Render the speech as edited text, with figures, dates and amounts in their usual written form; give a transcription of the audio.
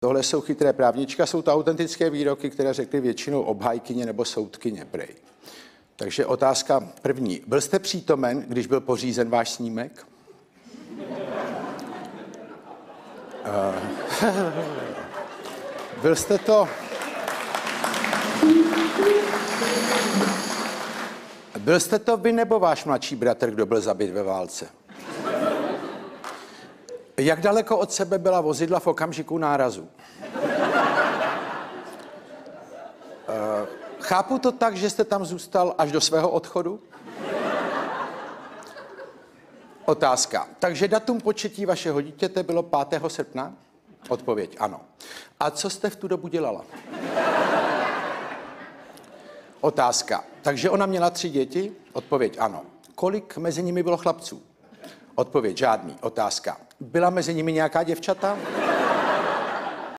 Tohle jsou chytré právnička, jsou to autentické výroky, které řekly většinou obhájkyně nebo soudkyně prej. Takže otázka první. Byl jste přítomen, když byl pořízen váš snímek? Byl jste to... Byl jste to vy nebo váš mladší bratr, kdo byl zabit ve válce? Jak daleko od sebe byla vozidla v okamžiku nárazu? Chápu to tak, že jste tam zůstal až do svého odchodu? Otázka. Takže datum početí vašeho dítěte bylo 5. srpna? Odpověď ano. A co jste v tu dobu dělala? Otázka. Takže ona měla 3 děti? Odpověď ano. Kolik mezi nimi bylo chlapců? Odpověď žádný. Otázka. Byla mezi nimi nějaká děvčata?